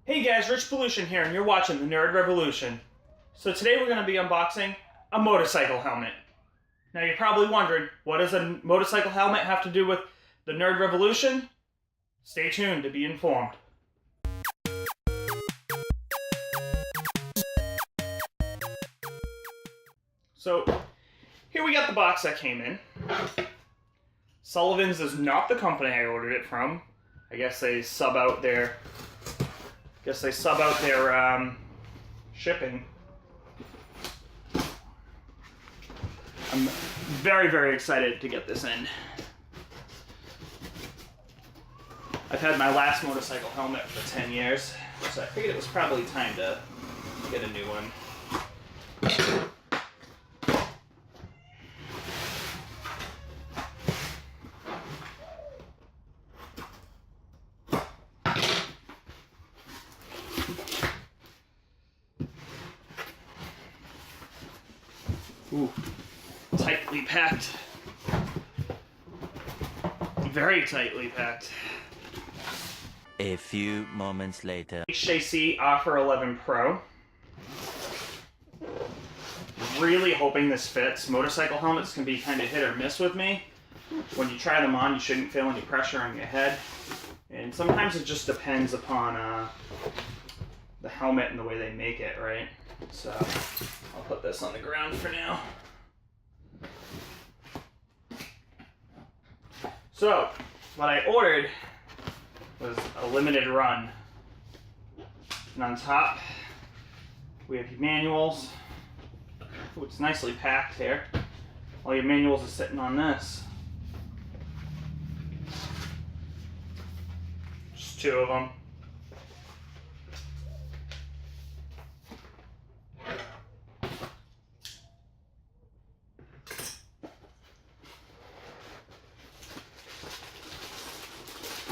Hey guys, Rich Pollution here, and you're watching the Nerd Revolution. So today we're going to be unboxing a motorcycle helmet. Now you're probably wondering, what does a motorcycle helmet have to do with the Nerd Revolution? Stay tuned to be informed. So here we got the box that came in. Sullivan's is not the company I ordered it from. I guess they sub out their shipping. I'm very, very excited to get this in. I've had my last motorcycle helmet for 10 years, so I figured it was probably time to get a new one. Ooh, tightly packed. Very tightly packed. A few moments later. HJC Rpha 11 Pro. Really hoping this fits. Motorcycle helmets can be kind of hit or miss with me. When you try them on, you shouldn't feel any pressure on your head. And sometimes it just depends upon the helmet and the way they make it, right? So I'll put this on the ground for now. So what I ordered was a limited run. And on top we have your manuals. Ooh, it's nicely packed here. All your manuals are sitting on this. Just two of them.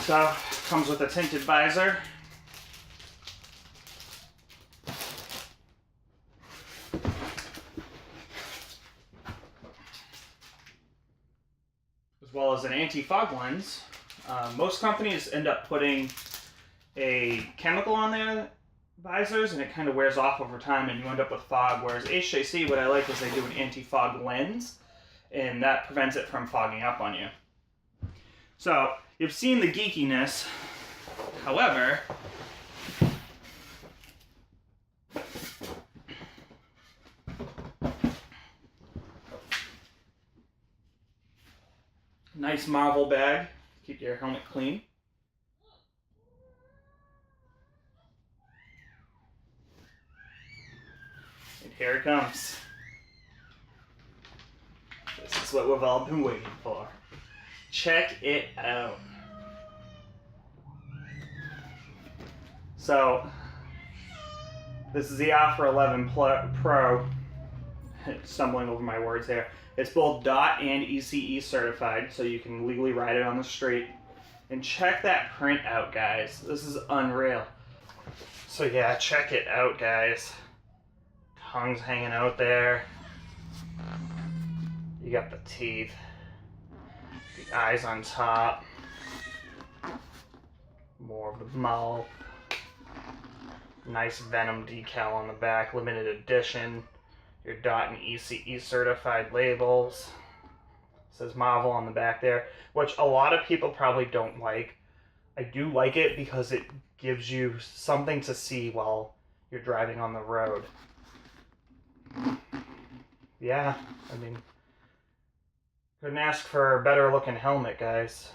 So, comes with a tinted visor. As well as an anti-fog lens. Most companies end up putting a chemical on their visors and it kind of wears off over time and you end up with fog, whereas HJC, what I like is they do an anti-fog lens and that prevents it from fogging up on you. So, you've seen the geekiness, however, nice Marvel bag, keep your helmet clean. And here it comes. This is what we've all been waiting for. Check it out. So, this is the Rpha 11 Pro. Stumbling over my words here. It's both DOT and ECE certified, so you can legally ride it on the street. And check that print out, guys. This is unreal. So yeah, check it out, guys. Tongue's hanging out there. You got the teeth. The eyes on top. More of the mouth. Nice Venom decal on the back, limited edition. Your DOT and ECE certified labels. It says Marvel on the back there, which a lot of people probably don't like. I do like it because it gives you something to see while you're driving on the road. Yeah, I mean, couldn't ask for a better looking helmet, guys.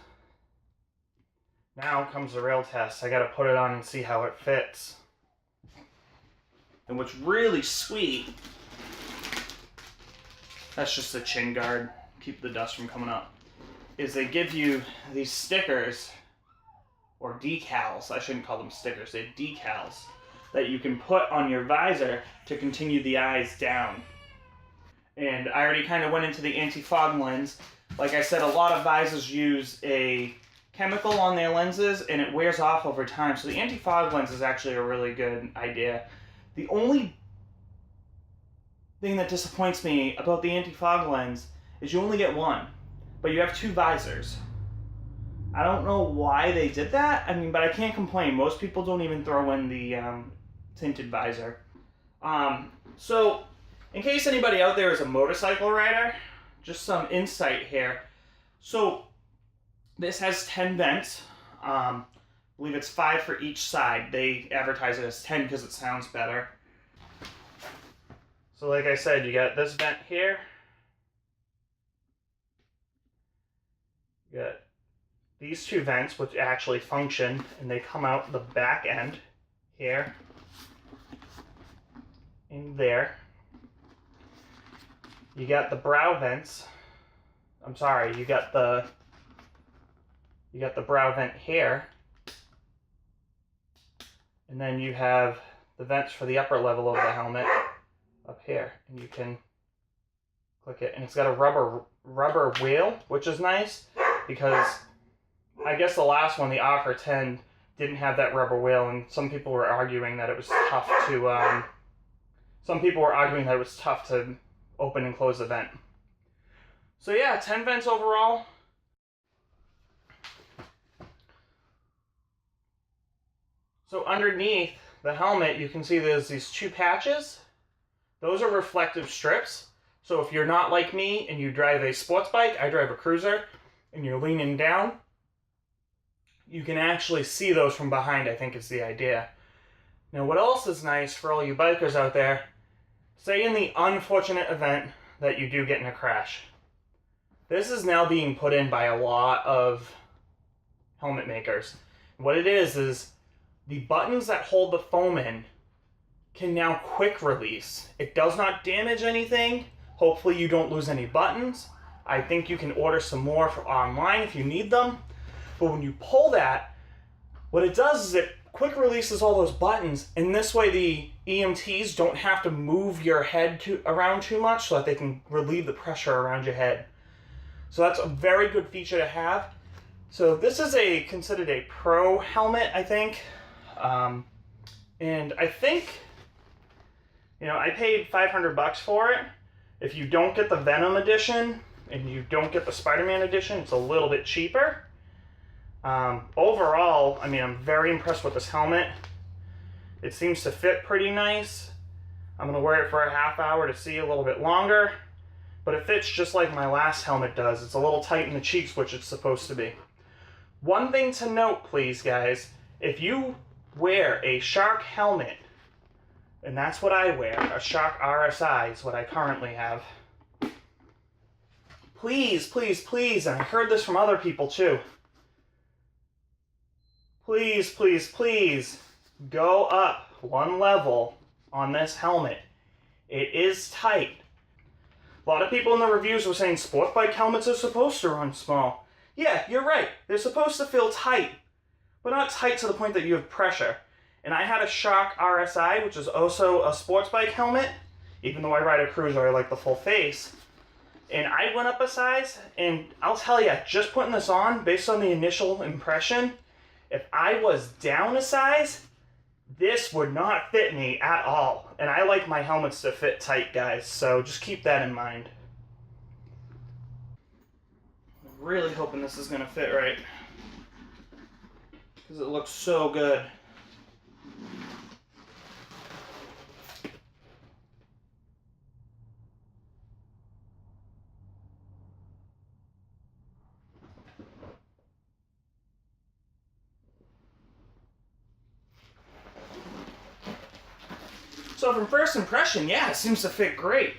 Now comes the real test. I gotta put it on and see how it fits. And what's really sweet, that's just a chin guard, keep the dust from coming up, is they give you these stickers, or decals, I shouldn't call them stickers, they're decals, that you can put on your visor to continue the eyes down. And I already kind of went into the anti-fog lens. Like I said, a lot of visors use a chemical on their lenses and it wears off over time. So the anti-fog lens is actually a really good idea. The only thing that disappoints me about the anti-fog lens is you only get one, but you have two visors. I don't know why they did that. I mean, but I can't complain. Most people don't even throw in the tinted visor. So, in case anybody out there is a motorcycle rider, just some insight here. So, this has 10 vents. I believe it's 5 for each side. They advertise it as 10 because it sounds better. So like I said, you got this vent here. You got these 2 vents, which actually function, and they come out the back end here and there. You got the brow vents. I'm sorry, you got the brow vent here. And then you have the vents for the upper level of the helmet up here. And you can click it. And it's got a rubber wheel, which is nice because I guess the last one, the Rpha 10, didn't have that rubber wheel, and some people were arguing that it was tough to open and close the vent. So yeah, 10 vents overall. So underneath the helmet, you can see there's these 2 patches. Those are reflective strips. So if you're not like me and you drive a sports bike, I drive a cruiser, and you're leaning down, you can actually see those from behind, I think is the idea. Now what else is nice for all you bikers out there, say in the unfortunate event that you do get in a crash. This is now being put in by a lot of helmet makers. What it is the buttons that hold the foam in can now quick release. It does not damage anything. Hopefully you don't lose any buttons. I think you can order some more online if you need them. But when you pull that, what it does is it quick releases all those buttons, and this way the EMTs don't have to move your head around too much so that they can relieve the pressure around your head. So that's a very good feature to have. So this is considered a pro helmet, I think. And I think, I paid $500 for it. If you don't get the Venom edition and you don't get the Spider-Man edition, it's a little bit cheaper. Overall, I mean, I'm very impressed with this helmet. It seems to fit pretty nice. I'm going to wear it for a half hour to see a little bit longer, but it fits just like my last helmet does. It's a little tight in the cheeks, which it's supposed to be. One thing to note, please, guys, if you wear a Shark helmet, and that's what I wear, a Shark RSI is what I currently have, please, please, please, and I heard this from other people too, please, please, please, go up 1 level on this helmet. It is tight. A lot of people in the reviews were saying sport bike helmets are supposed to run small. Yeah, you're right. They're supposed to feel tight, but not tight to the point that you have pressure. And I had a Shark RSI, which is also a sports bike helmet. Even though I ride a cruiser, I like the full face. And I went up a size, and I'll tell you, just putting this on, based on the initial impression, if I was down a size, this would not fit me at all. And I like my helmets to fit tight, guys, so just keep that in mind. I'm really hoping this is going to fit right, because it looks so good. So from first impression, yeah, it seems to fit great.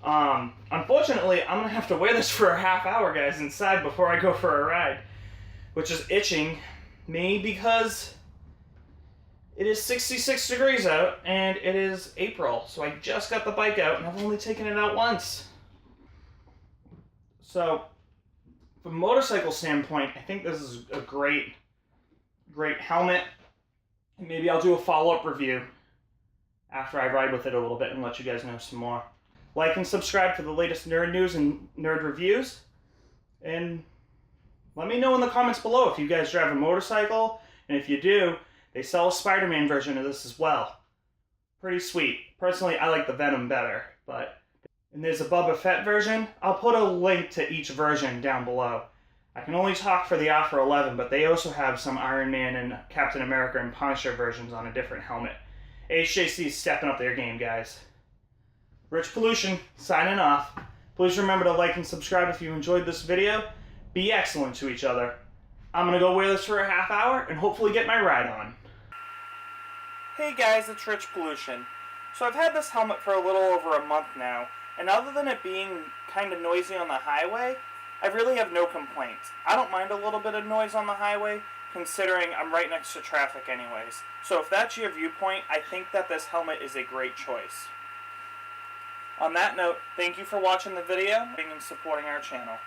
Unfortunately, I'm going to have to wear this for a half hour, guys, inside before I go for a ride, which is itching me because it is 66 degrees out and it is April. So I just got the bike out and I've only taken it out once. So from a motorcycle standpoint, I think this is a great helmet. And maybe I'll do a follow-up review after I ride with it a little bit and let you guys know some more. Like and subscribe for the latest nerd news and nerd reviews. And let me know in the comments below if you guys drive a motorcycle. And if you do, they sell a Spider-Man version of this as well. Pretty sweet. Personally, I like the Venom better. And there's a Boba Fett version. I'll put a link to each version down below. I can only talk for the Rpha 11, but they also have some Iron Man and Captain America and Punisher versions on a different helmet. HJC is stepping up their game, guys. Rich Pollution, signing off. Please remember to like and subscribe if you enjoyed this video. Be excellent to each other. I'm going to go wear this for a half hour and hopefully get my ride on. Hey guys, it's Rich Pollution. So I've had this helmet for a little over a month now, and other than it being kind of noisy on the highway, I really have no complaints. I don't mind a little bit of noise on the highway, considering I'm right next to traffic anyways. So if that's your viewpoint, I think that this helmet is a great choice. On that note, thank you for watching the video and supporting our channel.